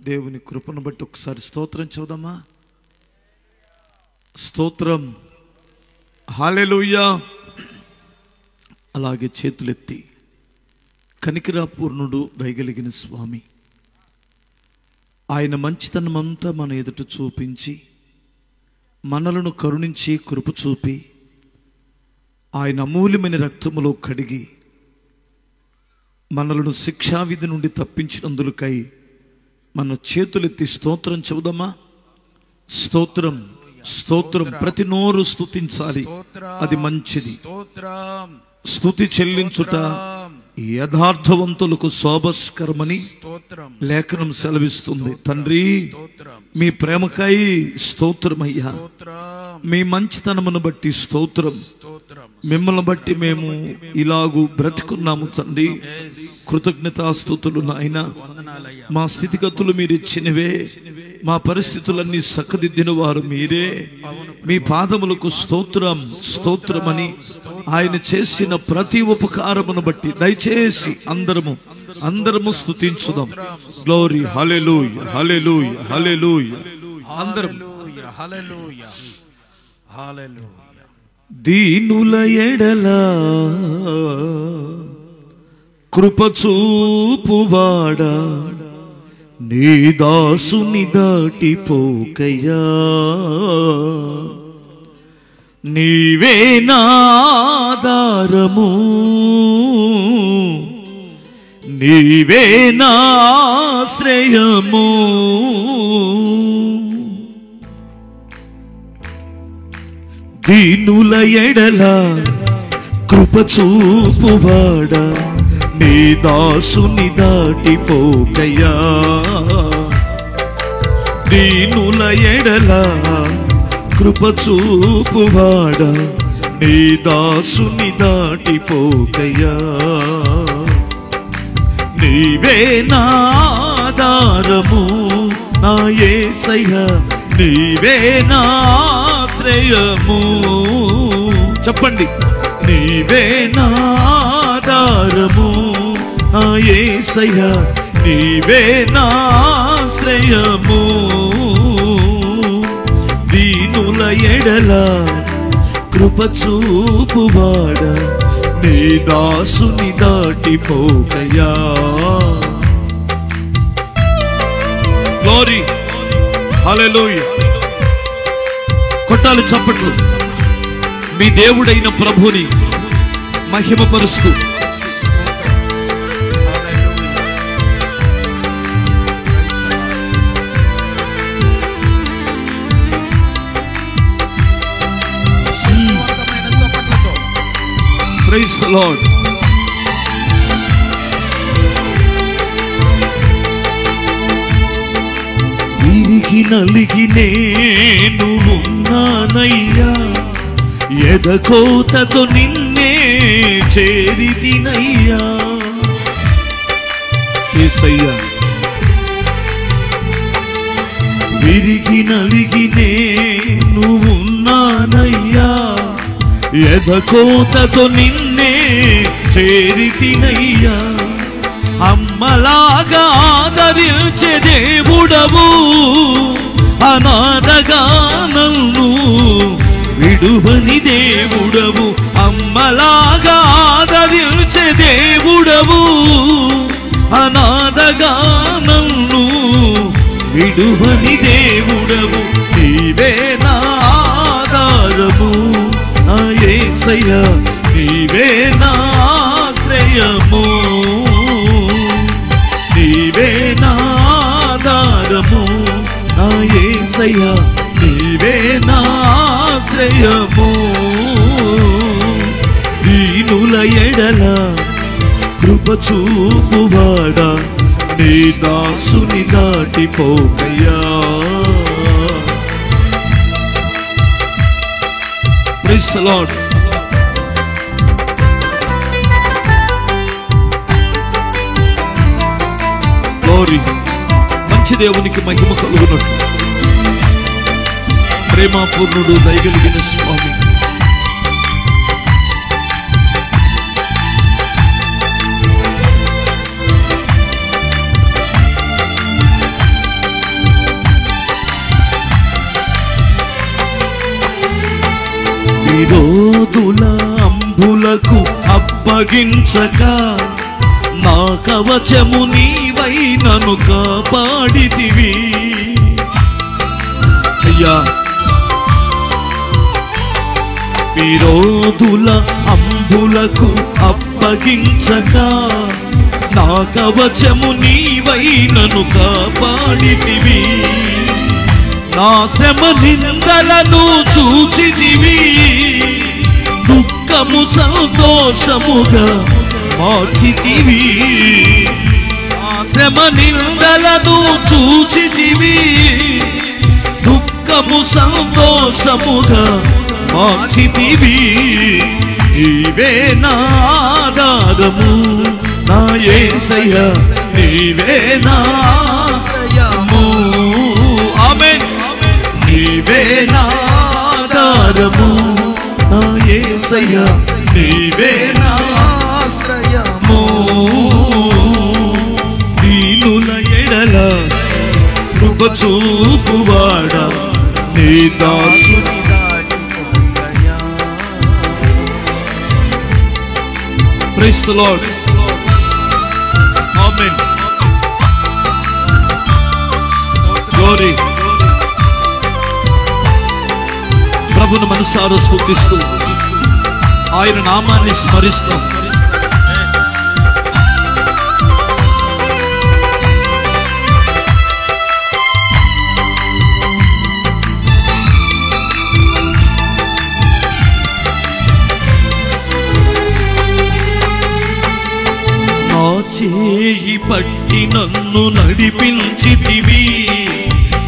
దేవుని కృపను బట్టి ఒకసారి స్తోత్రం చెబుదామా? స్తోత్రం, హల్లెలూయా. అలాగే చేతులెత్తి కనికరాపూర్ణుడు, దయగలిగిన స్వామి, ఆయన మంచితనం అంతా మన ఎదుట చూపించి మనలను కరుణించి కృప చూపి ఆయన అమూల్యమైన రక్తములో కడిగి మనలను శిక్షావిధి నుండి తప్పించినందులకై మన చేతులెత్తి స్తోత్రం చెబుదామా? స్తోత్రం, స్తోత్రం. ప్రతి నోరు స్తుతించాలి, అది మంచిది. స్తుతి చెల్లించుట యథార్థవంతులకు శోభస్కరమని లేఖనం సెలవిస్తుంది. తండ్రి, మీ ప్రేమకై స్తోత్రమయ్యా, మీ మంచితనమును బట్టి స్తోత్రం. మిమ్మల్ని బట్టి మేము ఇలాగూ బ్రతుకున్నాము తండ్రి. కృతజ్ఞతాస్తుతులు నాయన. మా స్థితిగతులు మీరు ఇచ్చినవే, మా పరిస్థితులన్నీ చక్కదిద్దిన వారు మీరే. మీ పాదములకు స్తోత్రం, స్తోత్రమని ఆయన చేసిన ప్రతి ఉపకారమును బట్టి దయచేసి అందరము స్తుతించుదాం. గ్లోరీ, హల్లెలూయా, హల్లెలూయా, హల్లెలూయా. అందరం హల్లెలూయా, హల్లెలూయా. దీనుల ఎడల కృప చూపువాడా, నీ దాసుని దాటిపోకయ్యా. నీవే నాధారము, నీవే నాశ్రయము. దీనుల ఎడల కృప చూపువాడా, నీ దాసుని దాటిపోకయ్యా. దీనుల ఎడల కృప చూపువాడా, నీ దాసుని దాటిపోకయ్యా. నీవే నాధారము నా యేసయ్యా, నీవే నాశ్రయము. చెప్పండి, నీవే నాధారము నా యేసయ్యా, నీవే నాశ్రయము. దీనుల ఎడల కృప చూపువాడా, నీ దాసుని దాటిపోకయ్యా. గ్లోరీ, హల్లెలూయా. కొట్టాలి చప్పట్లు, మీ దేవుడైన ప్రభుని మహిమపరుస్తూ. Praise the Lord. విరిగి నలిగి నేను ఉన్నానయ్యా, ఎదకోతతో నిన్నే చేరితినయ్యా. యేసయ్యా, విరిగి నలిగి నేను ఉన్నానయ్యా, ఎదకోతతో నిన్నే చేరితినయ్యా. అమ్మలాగా ఆదరించే దేవుడవు, అనాథగా నన్ను విడువని దేవుడవు. అమ్మలాగా ఆదరించే దేవుడవు, అనాథగా నన్ను విడువని దేవుడవు. నీవే నా ఆధారము నా యేసయ్యా, నీవే నా ఆశ్రయము. నీవే నా ఆధారము నా యేసయ్యా, నీవే నా ఆశ్రయము. దీనుల ఎడల కృప చూపువాడా, నీ దాసుని దాటిపోకయ్యా. Praise the Lord. Glory. మంచి దేవునికి మహిమ కలుగునట్లు. ప్రేమపూర్ణుడు, దయగలిగిన స్వామి, విరోధుల అంబులకు అప్పగించక నా కవచము నీవై నన్ను కాపాడితివి. అయ్యా, విరోధుల అంబులకు అప్పగించక నా కవచము నీవై నన్ను కాపాడితివి. నా శ్రమ నిందలను చూచితివి, దుఃఖము సంతోషముగా మార్చితివి. నా శ్రమ నిందలను చూచితివి, దుఃఖము సంతోషముగా మార్చితివి. నీవే నా ఆధారము నా యేసయ్యా, నీవే నా ఆశ్రయము. ఆమేన్. నీవే నా ఆధారము నా యేసయ్యా, నీవే నా ఆశ్రయము. దీనుల ఎడల కృప చూపువాడా, నీ దాసుని Praise the Lord. Amen. Glory. ప్రభుని మనసారా స్తుతిస్తూ ఆయన నామాన్ని స్మరిస్తాం. చేయి పట్టి నన్ను నడిపించితివి,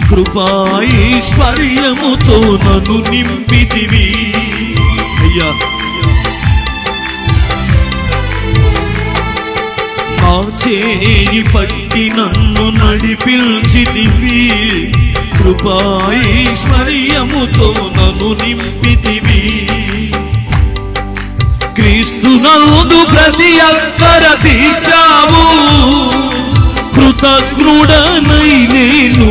కృపాైశ్వర్యముతో నన్ను నింపితివి. అయ్యా, నా చేయి పట్టి నన్ను నడిపించితివి, కృపాైశ్వర్యముతో నన్ను నింపితివి. క్రీస్తునందు ప్రతి అక్కర తీర్చావు, కృతజ్ఞుడనై నేను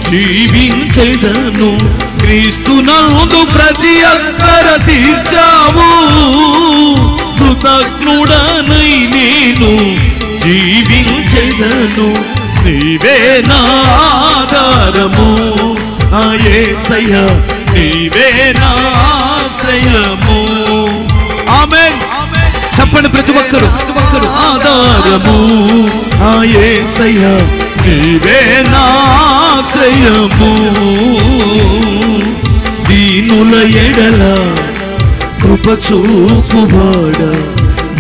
జీవించెదను. క్రీస్తునందు ప్రతి అక్కర తీర్చావు, కృతజ్ఞుడనై నేను జీవించెదను. నీవే నా ఆధారము నా యేసయ్యా, నీవే నా ఆశ్రయము. ఆమేన్. చెప్పండి ప్రతి ఒక్కరు. ఆధారము నా యేసయ్యా, నీవే నా ఆశ్రయము. దీనుల ఎడల కృప చూపువాడా,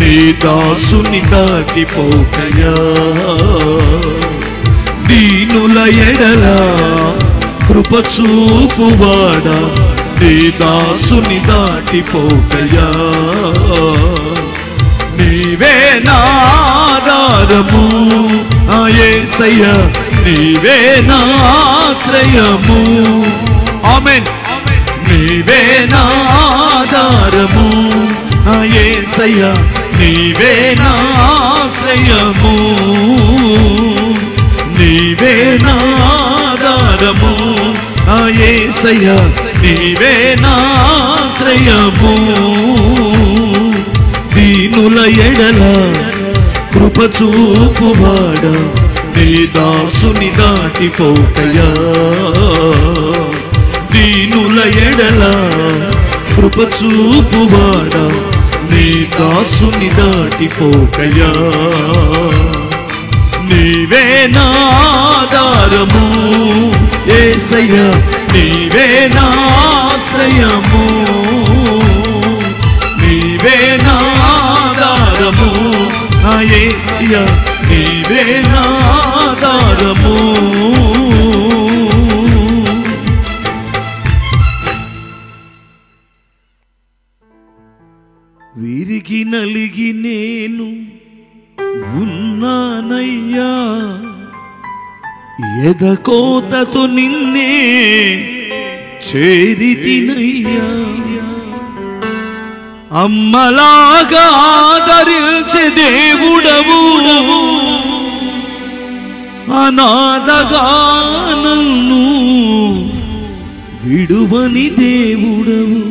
నీ దాసుని దాటిపోకయా. దీనుల ఎడల కృప చూపువాడా, నీ దాసుని దాటిపోకయా. నీవే నా ఆధారము నా యేసయ్యా, నీవే నా ఆశ్రయము. ఆమేన్. నీవే నా ఆధారము నా యేసయ్యా, నీవే నా ఆశ్రయము. నీవే నా ఆధారము నా యేసయ్యా, నీవే నా ఆశ్రయము. దీనుల ఎడల కృప చూపువాడా, నీ దాసుని దాటిపోకయా. దీనుల ఎడల కృప చూపువాడా, నీ దాసుని దాటిపోకయా. నీవే నా ఆధారము యేసయ్యా, నీవే నా ఆశ్రయము. నీవే నా ఆధారము నా యేసయ్యా, నీవే నా ఆధారము. విరిగి నలిగి నేను ఉన్నానయ్యా, ఎదకోతతో నిన్నే చేరితినయ్యా. అమ్మలాగా ఆదరించే దేవుడవు, అనాథగా నన్ను విడువని దేవుడవు.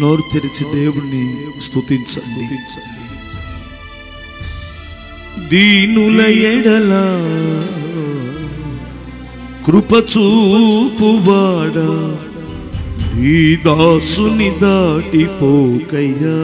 నోరు తెరిచి దేవుణ్ణి స్తుతించండి. దీనుల ఎడల కృప చూపువాడా, ఈ దాసుని దాటిపోకయ్యా.